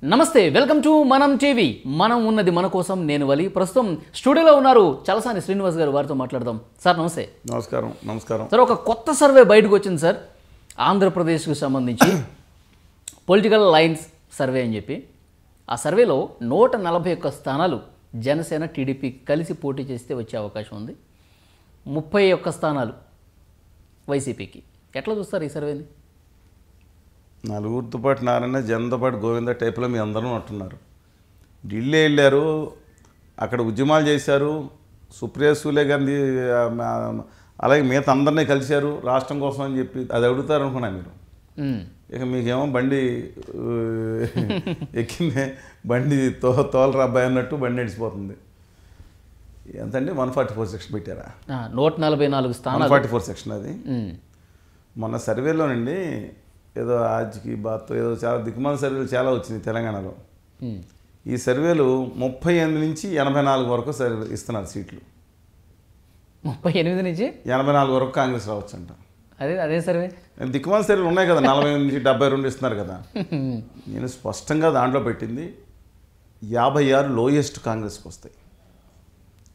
నమస్తే welcome to మనం TV మనం ఉన్నది మన కోసం నేను వలి ప్రస్తుతం స్టూడియోలో ఉన్నారు చలసాని శ్రీనివాస్ గారు వారితో మాట్లాడదాం సార్ నమస్తే నమస్కారం సార్ ఒక కొత్త సర్వే బయటకు వచ్చింది సార్ ఆంధ్రప్రదేశ్కు సంబంధించి పొలిటికల్ లైన్స్ సర్వే అని చెప్పి ఆ సర్వేలో 141 స్థానాలు జనసేన టీడీపీ కలిసి పోటీ చేస్తే వచ్చే అవకాశం ఉంది 31 స్థానాలు వైసీపీకి ఎట్లా చూస్తారు ఈ సర్వేని నలుగురితో పాటు నారాయణ జనంతో పాటు గోవింద టైప్లో మీ అందరూ అంటున్నారు. ఢిల్లీ వెళ్ళారు, అక్కడ ఉద్యమాలు చేశారు, సుప్రియ సూలే గాంధీ అలాగే మిగతా అందరినీ కలిశారు రాష్ట్రం కోసం అని చెప్పి అది అడుగుతారు అనుకున్నా మీరు. ఇక మీకేమో బండి ఎక్కిందే బండి తోలరా అబ్బాయి అన్నట్టు బండి నడిచిపోతుంది. ఎంతండి 144 సెక్షన్ పెట్టారా? 144 స్థానాలు 144 సెక్షన్ అది. మొన్న సర్వేలోనండి ఏదో ఆజ్కి బాత్ ఏదో చాలా దిక్కుమాల సర్వేలు చాలా వచ్చినాయి తెలంగాణలో. ఈ సర్వేలు 38 నుంచి 84 వరకు ఇస్తున్నారు సీట్లు. 38 నుంచి 84 వరకు కాంగ్రెస్ రావచ్చు అంట. అదే సర్వే దిక్కుమాల సర్వేలు ఉన్నాయి కదా, 40 నుంచి 72 ఇస్తున్నారు కదా. నేను స్పష్టంగా దాంట్లో పెట్టింది 56 లోయెస్ట్ కాంగ్రెస్కి వస్తాయి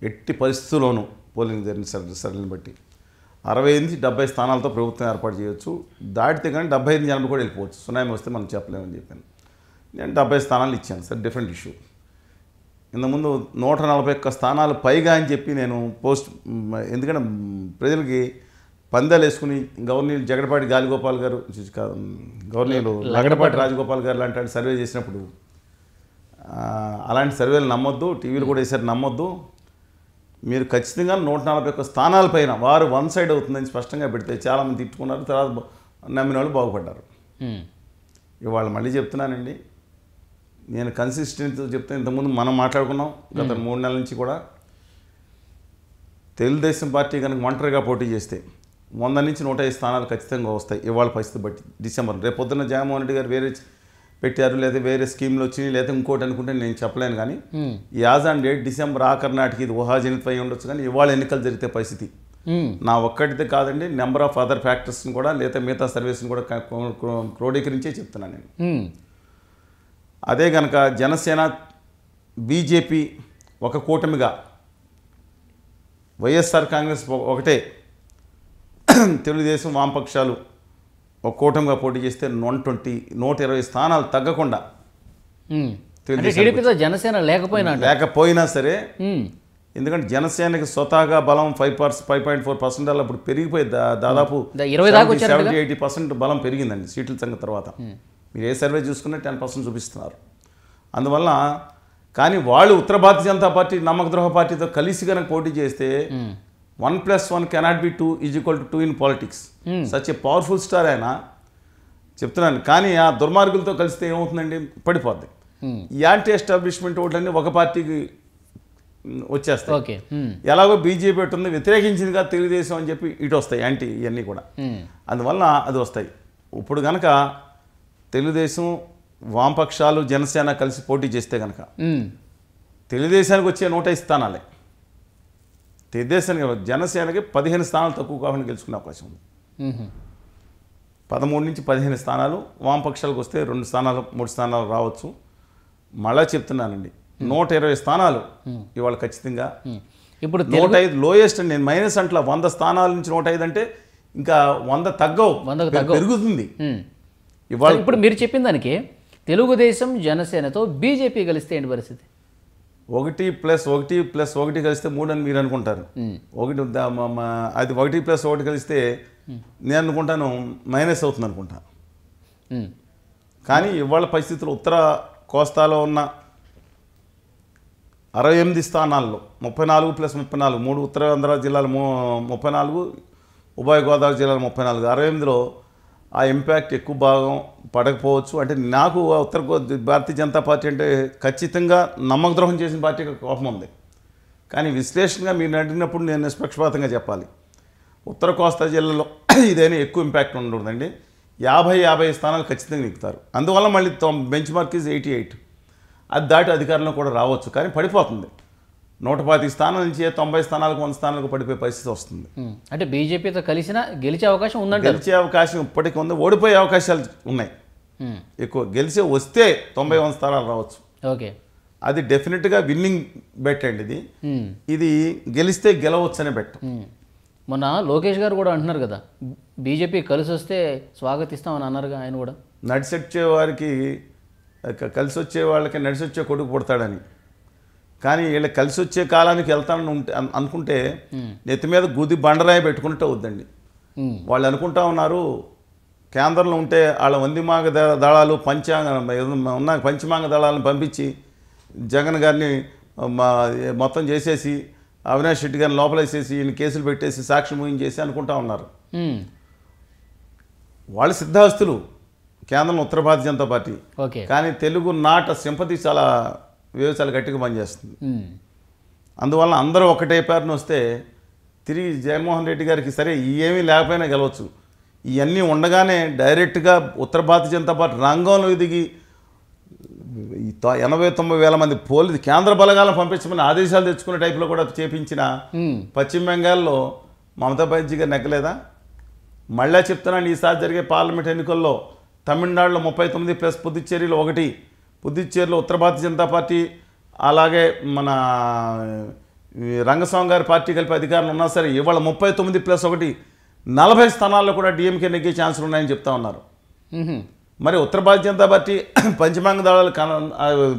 ఎట్టి పరిస్థితుల్లోనూ పోలింగ్ జరిగిన సర్వేలను బట్టి. 65 నుంచి 70 స్థానాలతో ప్రభుత్వం ఏర్పాటు చేయొచ్చు, దాటితే కానీ 75 నుంచి 80 కూడా వెళ్ళిపోవచ్చు. సునామీ వస్తే మనం చెప్పలేమని చెప్పాను. నేను 70 స్థానాలు ఇచ్చాను సార్, డిఫరెంట్ ఇష్యూ. ఇంతకుముందు 141 స్థానాలు పైగా అని చెప్పి నేను పోస్ట్, ఎందుకంటే ప్రజలకి పందాలు వేసుకుని గవర్నీలు జగడపాటి గాలిగోపాల్ గారు గవర్నీలు లగడపాటి రాజగోపాల్ గారు లాంటి సర్వే చేసినప్పుడు అలాంటి సర్వేలు నమ్మొద్దు, టీవీలు కూడా వేసారు నమ్మొద్దు, మీరు ఖచ్చితంగా 141 స్థానాల పైన వారు వన్ సైడ్ అవుతుందని స్పష్టంగా పెడితే చాలామంది తిట్టుకున్నారు, తర్వాత నమ్మిన వాళ్ళు బాగుపడ్డారు. ఇవాళ మళ్ళీ చెప్తున్నానండి, నేను కన్సిస్టెంట్తో చెప్తే ఇంతకుముందు మనం మాట్లాడుకున్నాం గత 3 నెలల నుంచి కూడా. తెలుగుదేశం పార్టీ కనుక ఒంటరిగా పోటీ చేస్తే 100 నుంచి 105 స్థానాలు ఖచ్చితంగా వస్తాయి ఇవాళ పరిస్థితి బట్టి. డిసెంబర్ రేపు పొద్దున్న జగన్మోహన్ రెడ్డి గారు వేరే పెట్టారు, లేదా వేరే స్కీమ్లు వచ్చినాయి, లేదా ఇంకోటి అనుకుంటే నేను చెప్పలేను. కానీ యాజ్ అండ్ డేట్ డిసెంబర్ ఆఖరి నాటికి ఇది ఊహాజనితం అయి ఉండొచ్చు, కానీ ఇవాళ ఎన్నికలు జరిగితే పరిస్థితి నా ఒక్కటితే కాదండి, నెంబర్ ఆఫ్ అదర్ ఫ్యాక్టర్స్ని కూడా లేదా మిగతా సర్వీస్ని కూడా క్రోడీకరించే చెప్తున్నాను నేను. అదే కనుక జనసేన బీజేపీ ఒక కూటమిగా, వైఎస్ఆర్ కాంగ్రెస్ ఒకటే, తెలుగుదేశం వామపక్షాలు ఒక కూటమిగా పోటీ చేస్తే 120 స్థానాలు తగ్గకుండా జనసేన లేకపోయినా సరే, ఎందుకంటే జనసేనకి స్వతహాగా బలం 5.4% అలా ఇప్పుడు పెరిగిపోయి దాదాపు 70-80% బలం పెరిగిందండి సీట్ల సంగతి. తర్వాత మీరు ఏ సర్వే చూసుకున్నా 10% చూపిస్తున్నారు. అందువల్ల కానీ వాళ్ళు ఉత్తర భారతీయ జనతా పార్టీ నమ్మకద్రోహ పార్టీతో కలిసి కనుక పోటీ చేస్తే 1+1 cannot be 2 = 2 in politics. Such a powerful star ఆయన చెప్తున్నాను. కానీ ఆ దుర్మార్గులతో కలిస్తే ఏమవుతుందండి, పడిపోద్ది. యాంటీ ఎస్టాబ్లిష్మెంట్ ఓట్లన్నీ ఒక పార్టీకి వచ్చేస్తాయి. ఎలాగో బీజేపీ ఉంటుంది వ్యతిరేకించిందిగా తెలుగుదేశం అని చెప్పి ఇటు వస్తాయి యాంటీ ఇవన్నీ కూడా. అందువల్ల అది వస్తాయి. ఇప్పుడు కనుక తెలుగుదేశం వామపక్షాలు జనసేన కలిసి పోటీ చేస్తే కనుక తెలుగుదేశానికి వచ్చే 105 స్థానాలే, తెలుగుదేశానికి జనసేనకి 15 స్థానాలు తక్కువ కాకుండా గెలుచుకునే అవకాశం ఉంది. 13 నుంచి 15 స్థానాలు, వామపక్షాలకు వస్తే 2 స్థానాలు 3 స్థానాలు రావచ్చు. మళ్ళా చెప్తున్నానండి, 120 స్థానాలు ఇవాళ ఖచ్చితంగా. ఇప్పుడు 105 లోయెస్ట్ అండి, నేను మైనస్ అంట్లా 100 స్థానాల నుంచి 105 అంటే ఇంకా 100 తగ్గవు, పెరుగుతుంది ఇవాళ. ఇప్పుడు మీరు చెప్పిన దానికి తెలుగుదేశం జనసేనతో బీజేపీ కలిస్తే ఏంటి పరిస్థితి? 1+1+1 కలిస్తే 3 అని మీరు అనుకుంటారు. అది 1+1 కలిస్తే నేను అనుకుంటాను మైనస్ అవుతుంది అనుకుంటా. కానీ ఇవాళ పరిస్థితులు ఉత్తర కోస్తాలో ఉన్న 68 స్థానాల్లో 34+34, 3 ఉత్తరాంధ్ర జిల్లాలు 34, ఉభయ గోదావరి జిల్లాలు 34, 68లో ఆ ఇంపాక్ట్ ఎక్కువ భాగం పడకపోవచ్చు. అంటే నాకు ఉత్తర భారతీయ జనతా పార్టీ అంటే ఖచ్చితంగా నమ్మకద్రోహం చేసిన పార్టీకి కోపం ఉంది. కానీ విశ్లేషణగా మీరు అడిగినప్పుడు నేను నిష్పక్షపాతంగా చెప్పాలి, ఉత్తర కోస్తా జిల్లాలో ఇదైనా ఎక్కువ ఇంపాక్ట్ ఉండదండి. 50 స్థానాలు ఖచ్చితంగా ఎక్కుతారు. అందువల్ల మళ్ళీ బెంచ్ మార్క్ ఈజ్ 88, అది దాటి అధికారంలో కూడా రావచ్చు. కానీ పడిపోతుంది, 125 స్థానాల నుంచి 90 స్థానాలకు 100 స్థానాలకు పడిపోయే పరిస్థితి వస్తుంది. అంటే బీజేపీతో కలిసినా గెలిచే అవకాశం ఉందంటే గెలిచే అవకాశం ఇప్పటికీ ఉంది, ఓడిపోయే అవకాశాలు ఉన్నాయి. ఎక్కువ గెలిచే వస్తే 91 స్థానాలు రావచ్చు. ఓకే, అది డెఫినెట్గా విన్నింగ్ బెట్ అండి ఇది. ఇది గెలిస్తే గెలవచ్చు అనే బెట్. మొన్న లోకేష్ గారు కూడా అంటున్నారు కదా, బీజేపీ కలిసి వస్తే స్వాగతిస్తామని అన్నారుగా ఆయన కూడా. నడిచొచ్చే వారికి కలిసి వచ్చే వాళ్ళకి నడిచి వచ్చే కొడుకు పుడతాడని. కానీ వీళ్ళు కలిసి వచ్చే కాలానికి వెళ్తానని అనుకుంటే నెత్తి మీద గుది బండరాయి పెట్టుకుంటే వద్దండి. వాళ్ళు అనుకుంటా ఉన్నారు కేంద్రంలో ఉంటే వాళ్ళ వందిమాంగ దళాలు పంచమాంగ దళాలను పంపించి జగన్ గారిని మొత్తం చేసేసి అవినాష్ రెడ్డి గారిని లోపలేసేసి ఈయన కేసులు పెట్టేసి సాక్షి ముగించేసి అనుకుంటా ఉన్నారు. వాళ్ళు సిద్ధాస్తులు కేంద్రంలో ఉత్తర భారతీయ జనతా పార్టీ. కానీ తెలుగు నాట సింపతి చాలా గట్టిగా పనిచేస్తుంది. అందువల్ల అందరూ ఒకటే పేరుని వస్తే తిరిగి జగన్మోహన్ రెడ్డి గారికి సరే ఏమీ లేకపోయినా గెలవచ్చు. ఇవన్నీ ఉండగానే డైరెక్ట్గా ఉత్తర భారతీయ జనతా పార్టీ రంగంలో దిగి 89 వేల మంది కేంద్ర బలగాలను పంపించమని ఆదేశాలు తెచ్చుకునే టైప్లో కూడా చేపించిన పశ్చిమ బెంగాల్లో మమతా బెనర్జీ గారు నెగ్గలేదా? మళ్ళీ చెప్తున్నాను, ఈసారి జరిగే పార్లమెంట్ ఎన్నికల్లో తమిళనాడులో 39 + పుదుచ్చేరిలో 1, పుదుచ్చేరిలో ఉత్తర భారతీయ జనతా పార్టీ అలాగే మన రంగస్వామి గారి పార్టీ కలిపి అధికారులు ఉన్నా సరే ఇవాళ 39+1 40 స్థానాల్లో కూడా డిఎంకే నెగ్గే ఛాన్సులు ఉన్నాయని చెప్తా ఉన్నారు. మరి ఉత్తర భారతీయ జనతా పార్టీ పంచమాంగ దళాలు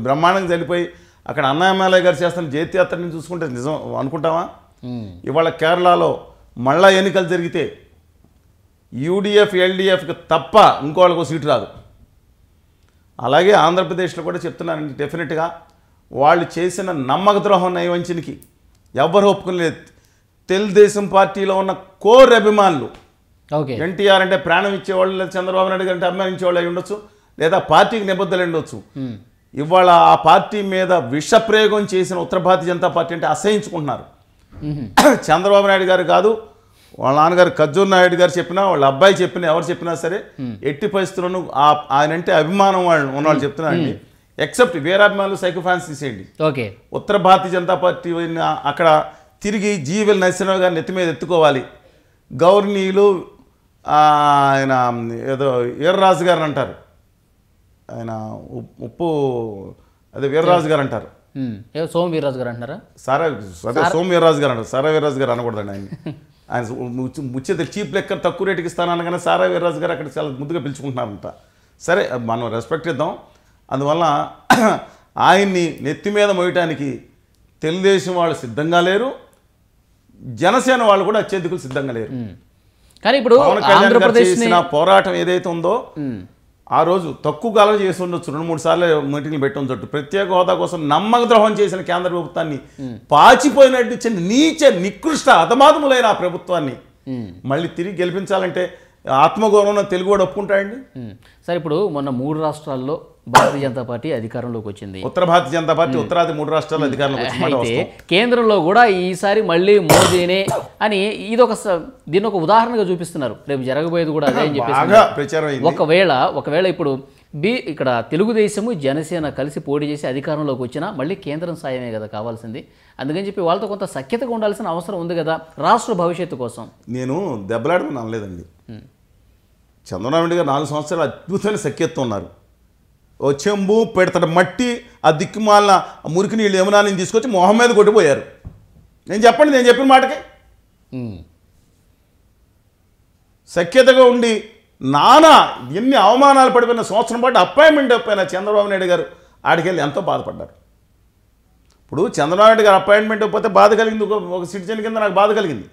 బ్రహ్మాండంగా చనిపోయి అక్కడ అన్నామలై గారు చేస్తున్న జైత్యాత్రని చూసుకుంటే నిజం అనుకుంటావా? ఇవాళ కేరళలో మళ్ళా ఎన్నికలు జరిగితే యూడిఎఫ్ ఎల్డిఎఫ్కి తప్ప ఇంకోళ్ళకు సీటు రాదు. అలాగే ఆంధ్రప్రదేశ్లో కూడా చెప్తున్నాను, డెఫినెట్గా వాళ్ళు చేసిన నమ్మక ద్రోహం నైవంచనికి ఎవరు ఒప్పుకోలేదు. తెలుగుదేశం పార్టీలో ఉన్న కోర్ అభిమానులు, ఎన్టీఆర్ అంటే ప్రాణం ఇచ్చేవాళ్ళు, లేదా చంద్రబాబు నాయుడు గారు అంటే అభిమానించేవాళ్ళు అయి ఉండొచ్చు, లేదా పార్టీకి నిబద్ధులు ఉండొచ్చు. ఇవాళ ఆ పార్టీ మీద విషప్రయోగం చేసిన ఉత్తర భారతీయ జనతా పార్టీ అంటే అసహించుకుంటున్నారు. చంద్రబాబు నాయుడు గారు కాదు, వాళ్ళ నాన్నగారు ఖర్జూర్ నాయుడు గారు చెప్పినా, వాళ్ళ అబ్బాయి చెప్పినా, ఎవరు చెప్పినా సరే ఎట్టి పరిస్థితుల్లోనూ ఆయన అంటే అభిమానం వాళ్ళు ఉన్నవాళ్ళు చెప్తున్నారండి. ఎక్సెప్ట్ వీరాభిమానులు సైకో ఫ్యాన్స్ తీసేయండి. ఉత్తర భారతీయ జనతా పార్టీ అక్కడ తిరిగి జీవీఎల్ నరసింహరావు గారిని నెత్తి మీద ఎత్తుకోవాలి. గౌరవనీయులు ఆయన ఏదో వీర్రాజు గారు అంటారు, ఆయన అదే వీర్రాజు గారు అంటారు, సోమ వీర్రాజు గారు అంటారా? సోమ వీర్రాజు గారు అంటారు. సారా వీర్రాజు గారు అనకూడదండి. ఆయన ముచ్చేత చీప్ లెక్క తక్కువ రేటుకి ఇస్తానగానే సారా వీర్రాజు గారు అక్కడ చాలా ముద్దుగా పిలుచుకుంటున్నారంట. సరే, మనం రెస్పెక్ట్ ఇద్దాం. అందువల్ల ఆయన్ని నెత్తి మీద మోయటానికి తెలుగుదేశం వాళ్ళు సిద్ధంగా లేరు, జనసేన వాళ్ళు కూడా అత్యధికులు సిద్ధంగా లేరు. కానీ ఇప్పుడు చేసిన పోరాటం ఏదైతే ఉందో ఆ రోజు తక్కువ కాలం చేసి ఉండొచ్చు, 2-3 సార్లు మీటింగ్లు పెట్టి ఉండొచ్చు. ప్రత్యేక హోదా కోసం నమ్మక ద్రోహం చేసిన కేంద్ర ప్రభుత్వాన్ని, పాచిపోయినట్టు నీచ నికృష్ట అధమాధములైన ఆ ప్రభుత్వాన్ని మళ్ళీ తిరిగి గెలిపించాలంటే ఆత్మగౌరవం తెలుగు కూడా ఒప్పుకుంటాయండి. సరే, ఇప్పుడు మొన్న 3 రాష్ట్రాల్లో భారతీయ జనతా పార్టీ అధికారంలోకి వచ్చింది. ఉత్తర భారతీయ జనతా పార్టీ ఉత్తరాది 3 రాష్ట్రాల్లో అధికారంలోకి వచ్చింది. కేంద్రంలో కూడా ఈసారి మళ్ళీ మోదీనే అని దీన్ని ఒక ఉదాహరణగా చూపిస్తున్నారు. రేపు జరగబోయేది కూడా అదే అని చెప్పేసి. ఒకవేళ ఇప్పుడు ఇక్కడ తెలుగుదేశము జనసేన కలిసి పోటీ చేసి అధికారంలోకి వచ్చినా మళ్ళీ కేంద్రం సాయమే కదా కావాల్సింది. అందుకని చెప్పి వాళ్ళతో కొంత సఖ్యతగా ఉండాల్సిన అవసరం ఉంది కదా రాష్ట్ర భవిష్యత్తు కోసం. నేను దెబ్బలాడమని అనలేదండి. చంద్రబాబు నాయుడు గారు 4 సంవత్సరాలు అద్భుతమైన సఖ్యతతో ఉన్నారు. ఓ చెంబు పెడతాడు మట్టి, ఆ దిక్కుమాలిన మురికి నీళ్ళు యమునాని తీసుకొచ్చి మొహం మీద కొట్టిపోయారు. నేను చెప్పిన మాటకి సఖ్యతగా ఉండి ఎన్ని అవమానాలు పడిపోయిన సంవత్సరం పాటు అపాయింట్మెంట్ అయిపోయిన చంద్రబాబు నాయుడు గారు ఆడికెళ్ళి ఎంతో బాధపడ్డారు. ఇప్పుడు చంద్రబాబు నాయుడు గారు అపాయింట్మెంట్ అయిపోతే బాధ కలిగింది, ఒక సిటిజన్ కింద నాకు బాధ కలిగింది.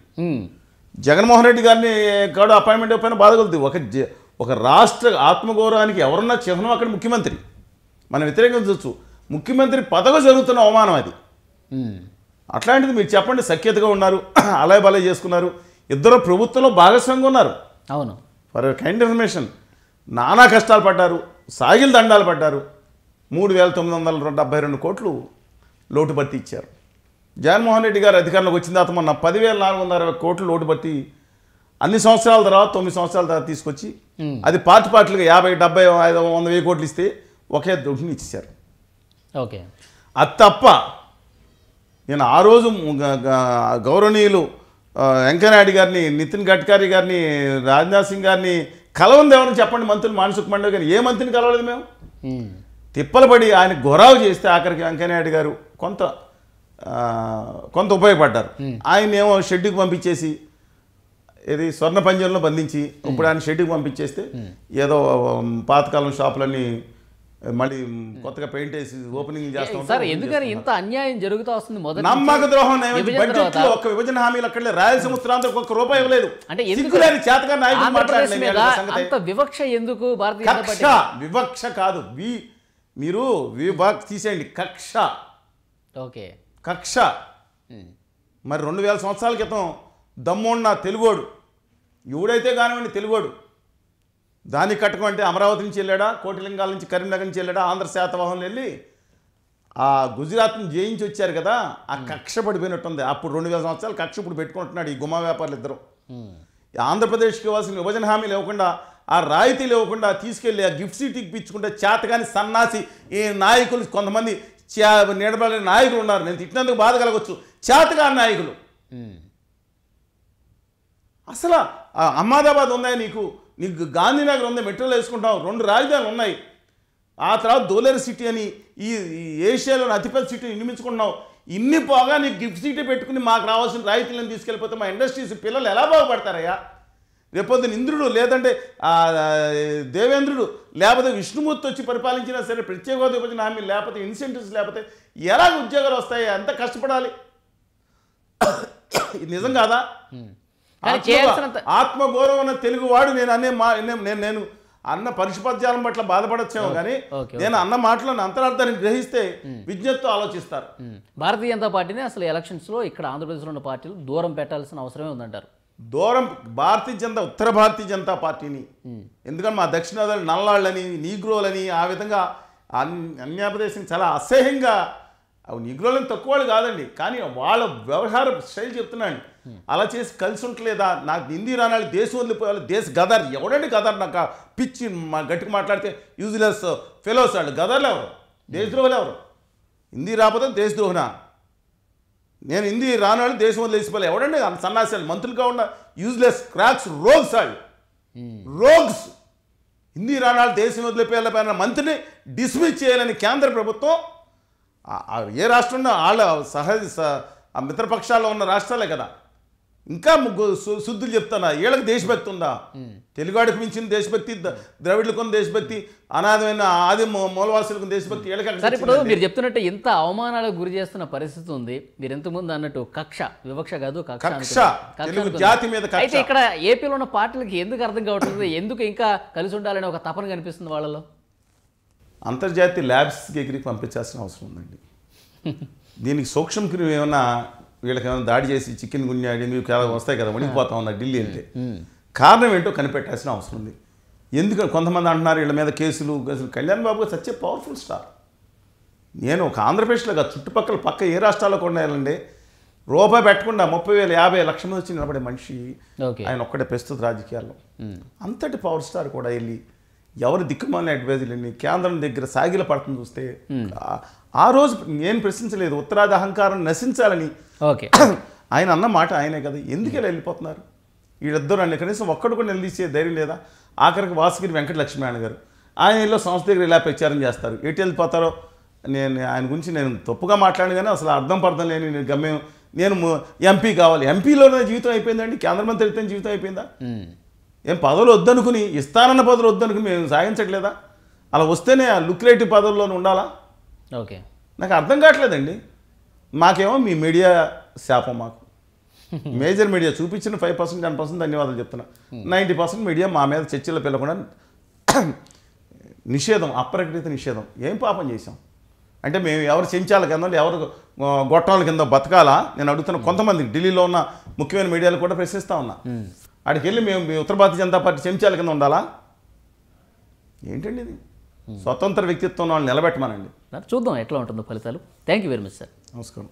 జగన్మోహన్ రెడ్డి గారిని కూడా అపాయింట్మెంట్ అయిపోయినా బాధ కలుగుతుంది. ఒక రాష్ట్ర ఆత్మగౌరవానికి ఎవరన్నా చిహ్నం అక్కడ ముఖ్యమంత్రి. మనం వ్యతిరేకించవచ్చు, ముఖ్యమంత్రి పదవి జరుగుతున్న అవమానం అది. అట్లాంటిది మీరు చెప్పండి, సఖ్యతగా ఉన్నారు, అలాగే బలే చేసుకున్నారు, ఇద్దరు ప్రభుత్వంలో భాగస్వామిగా ఉన్నారు. అవును, ఫర్ కైండ్ ఇన్ఫర్మేషన్ నానా కష్టాలు పడ్డారు, సాగిల దండాలు పడ్డారు. 3,972 కోట్లు లోటు భర్తీ ఇచ్చారు. జగన్మోహన్ రెడ్డి గారు అధికారంలోకి వచ్చిన తర్వాత మొన్న 10,460 కోట్లు లోటు భర్తీ అన్ని సంవత్సరాల తర్వాత 9 సంవత్సరాల తర్వాత తీసుకొచ్చి అది పార్టీలుగా 50, 70, 500, 100 కోట్లు ఇస్తే ఒకే దుడ్డుని ఇచ్చేశారు. ఓకే, అది తప్ప నేను ఆ రోజు గౌరవనీయులు వెంకయ్యనాయుడు గారిని, నితిన్ గడ్కరీ గారిని, రాజ్నాథ్ సింగ్ గారిని, కలవంది ఎవరిని చెప్పండి మంత్రులు మానసుఖ్ మండవి కానీ ఏ మంత్రిని కలవలేదు మేము. తిప్పలపడి ఆయన గొరావు చేస్తే ఆఖరికి వెంకయ్యనాయుడు గారు కొంత ఉపయోగపడ్డారు. ఆయన ఏమో షెడ్యూకి పంపించేసి ఇది స్వర్ణ పంజరంలో బంధించి ఇప్పుడు ఆయన షెడ్యూకి పంపించేస్తే ఏదో పాతకాలం షాపులన్నీ మళ్ళీ కొత్తగా పెయింట్ వేసి ఓపెనింగ్ చేస్తాం. సార్ ఎందుకని ఇంత అన్యాయం జరుగుతూ వస్తుంది? మొదటి నమ్మక ద్రోహం బడ్జెట్లో ఒక్క విభజన హామీలు అక్కడే రాయలసీమ ఉత్తరాంధ్రకు ఒక్క రూపాయి ఇవ్వలేదు. అంటే చేతగా అంత వివక్ష ఎందుకు? భారతీయ కక్ష, వివక్ష కాదు, మీరు విభాగ్ తీసేయండి, కక్ష. ఓకే, కక్ష. మరి 2000 సంవత్సరాల క్రితం దమ్మున్న తెలుగోడు ఎవడైతే కానివ్వండి, తెలుగోడు దాన్ని కట్టుకుంటే అమరావతి నుంచి వెళ్ళాడా, కోటిలింగాల నుంచి కరీంనగర్ నుంచి వెళ్ళాడా, ఆంధ్ర శాతవాహనంలో వెళ్ళి ఆ గుజరాత్ని జయించి వచ్చారు కదా, ఆ కక్ష పడిపోయినట్టుంది. అప్పుడు 2000 సంవత్సరాలు కక్ష ఇప్పుడు పెట్టుకుంటున్నాడు ఈ గుమా వ్యాపారులు ఇద్దరు. ఆంధ్రప్రదేశ్కి ఇవ్వాల్సిన విభజన హామీలు ఇవ్వకుండా, ఆ రాయితీలు ఇవ్వకుండా తీసుకెళ్ళి ఆ గిఫ్ట్ సీట్ ఇప్పించుకుంటే చేతగాని సన్నాసి ఈ నాయకులు కొంతమంది నీడబడిన నాయకులు ఉన్నారు. నేను తిట్టినందుకు బాధ కలగవచ్చు. చేతగాని నాయకులు. అసలు అహ్మదాబాద్ ఉన్నాయి, నీకు గాంధీనగర్ ఉంది, మెట్రోలో వేసుకుంటావు, 2 రాజధానులు ఉన్నాయి. ఆ తర్వాత దోలేరు సిటీ అని ఈ ఏషియాలోని అతిపెద్ద సిటీ నిర్మించుకుంటున్నావు. ఇన్ని పోగా నీకు గిఫ్ట్ సీటీ పెట్టుకుని మాకు రావాల్సిన రాయితీలను తీసుకెళ్ళిపోతే మా ఇండస్ట్రీస్ పిల్లలు ఎలా బాగుపడతారయ్యా? రేపొద్దున ఇంద్రుడు లేదంటే దేవేంద్రుడు లేకపోతే విష్ణుమూర్తి వచ్చి పరిపాలించినా సరే ప్రత్యేక హోదా విభజన హామీ లేకపోతే ఇన్సెంటివ్స్ లేకపోతే ఎలా ఉద్యోగాలు వస్తాయి? ఎంత కష్టపడాలి? ఇది నిజం కాదా? ఆత్మగౌరవం తెలుగువాడు నేను అన్న పరిశుపద్యాలం పట్ల బాధపడచ్చేమో కానీ నేను అన్న మాటలను అంతరార్థాన్ని గ్రహిస్తే విజ్ఞతతో ఆలోచిస్తారు. భారతీయ జనతా పార్టీని అసలు ఎలక్షన్స్లో ఇక్కడ ఆంధ్రప్రదేశ్లో ఉన్న పార్టీలు దూరం పెట్టాల్సిన అవసరమే ఉందంటారు. దూరం ఉత్తర భారతీయ జనతా పార్టీని, ఎందుకంటే మా దక్షిణాదిని నల్లాళ్ళని నీగ్రోలని ఆ విధంగా అన్యాప్రదేశ్ని చాలా అసహ్యంగా, నీగ్రోలని తక్కువ వాళ్ళు కాదండి కానీ వాళ్ళ వ్యవహార శైలి చెప్తున్నాను. అలా చేసి కలిసి ఉంటలేదా? నాకు హిందీ రానాలి, దేశం వదిలిపోవాలి, దేశ గదర్ ఎవడండి గదర్? నాకు పిచ్చి గట్టిగా మాట్లాడితే యూజ్లెస్ ఫెలోస్ వాళ్ళు. గదర్లు ఎవరు? దేశద్రోహులు ఎవరు? హిందీ రాకపోతే దేశద్రోహునా? నేను హిందీ రానాళ్ళు దేశం వదిలేసిపోలే ఎవడండి? సన్నాసాలు మంత్రులుగా ఉన్న యూజ్లెస్ క్రాక్స్ రోగ్స్ వాళ్ళు, రోగ్స్. హిందీ రానాళ్ళు దేశం వదిలిపోయాలపైన మంత్రిని డిస్మిస్ చేయాలని కేంద్ర ప్రభుత్వం ఏ రాష్ట్రంలో వాళ్ళ మిత్రపక్షాల్లో ఉన్న రాష్ట్రాలే కదా. ఇంకా శుద్ధులు చెప్తానా? వీళ్ళకి దేశభక్తి ఉందా? తెలుగువాడికి మించిన దేశభక్తి, ద్రవిడులకు ఉన్న దేశభక్తి, అనాథమైన ఆది మూలవాసులకు దేశభక్తి వీళ్ళకి. ఇప్పుడు మీరు చెప్తున్నట్టు ఎంత అవమానాలకు గురి చేస్తున్న పరిస్థితి ఉంది. మీరు ఎంతమంది అన్నట్టు కక్ష, వివక్ష కాదు కక్ష, తెలుగు జాతి మీద. అయితే ఇక్కడ ఏపీలో ఉన్న పార్టీలకి ఎందుకు అర్థం కావట్లేదు? ఎందుకు ఇంకా కలిసి ఉండాలని ఒక తపన కనిపిస్తుంది వాళ్ళలో? అంతర్జాతీయ ల్యాబ్స్కి ఎగిరికి పంపించాల్సిన అవసరం ఉందండి. దీనికి సూక్ష్మ క్రిమి ఏమన్నా వీళ్ళకి ఏమైనా దాడి చేసి చికెన్ గున్యా డెంగ్యూ వస్తాయి కదా, వణికిపోతా ఉన్నారు ఢిల్లీ అంటే. కారణం ఏంటో కనిపెట్టాల్సిన అవసరం ఉంది. ఎందుకంటే కొంతమంది అంటున్నారు వీళ్ళ మీద కేసులు. కళ్యాణ్ బాబు గారు సచ్ ఏ పవర్ఫుల్ స్టార్. నేను ఒక ఆంధ్రప్రదేశ్లో చుట్టుపక్కల పక్క ఏ రాష్ట్రాల్లో కూడా వెళ్ళండి, రూపాయి పెట్టకుండా 30,000 50 లక్షల మంది వచ్చి నిలబడే మనిషి ఆయన ఒక్కడే ప్రస్తుత రాజకీయాల్లో. అంతటి పవర్ స్టార్ కూడా వెళ్ళి ఎవరు దిక్కుమాలిన అడ్వైజర్లని కేంద్రం దగ్గర సాగిల పడుతుంది చూస్తే ఆ రోజు నేను ప్రశ్నించలేదు. ఉత్తరాది అహంకారం నశించాలని ఆయన అన్న మాట ఆయనే కదా. ఎందుకు ఇలా వెళ్ళిపోతున్నారు వీళ్ళిద్దరు అని? కనీసం ఒక్కడు కూడా నిలదీసే ధైర్యం లేదా? ఆఖరికి వాసుగిరి వెంకటలక్ష్మీనారాయణ గారు ఆయన ఇల్లు సంస్థ దగ్గర ఇలా ప్రచారం చేస్తారు. ఎటు వెళ్ళిపోతారో నేను ఆయన గురించి నేను తప్పుగా మాట్లాడిన కానీ అసలు అర్థం పర్థం లేని గమ్యం. నేను ఎంపీ కావాలి, ఎంపీలోనే జీవితం అయిపోయిందండి, కేంద్ర మంత్రి అయితే జీవితం అయిపోయిందా? ఏం పదవులు వద్దనుకుని, ఇస్తానన్న పదవులు వద్దనుకుని మేము సాగించట్లేదా? అలా వస్తేనే ఆ లుక్రేటివ్ పదవుల్లోనే ఉండాలా? ఓకే, నాకు అర్థం కావట్లేదండి. మాకేమో మీ మీడియా శాపం. మాకు మేజర్ మీడియా చూపించిన 5% 10% ధన్యవాదాలు చెప్తున్నా. 90% మీడియా మా మీద చర్చలు పిలవకుండా నిషేధం, అప్రకటిత నిషేధం. ఏం పాపం చేశాం అంటే మేము ఎవరు చెంచాల కింద ఎవరు గొట్టాల కింద బతకాలా? నేను అడుగుతున్న కొంతమంది ఢిల్లీలో ఉన్న ముఖ్యమైన మీడియాలు కూడా ప్రశ్నిస్తూ ఉన్నా. అక్కడికి వెళ్ళి మేము ఉత్తర భారతీయ జనతా పార్టీ చెంచాల కింద ఉండాలా? ఏంటండి ఇది? స్వతంత్ర వ్యక్తిత్వం వాళ్ళని నిలబెట్టమనండి. చూద్దాం ఎట్లా ఉంటుందో ఫలితాలు. Thank you very much sir. నమస్కారం.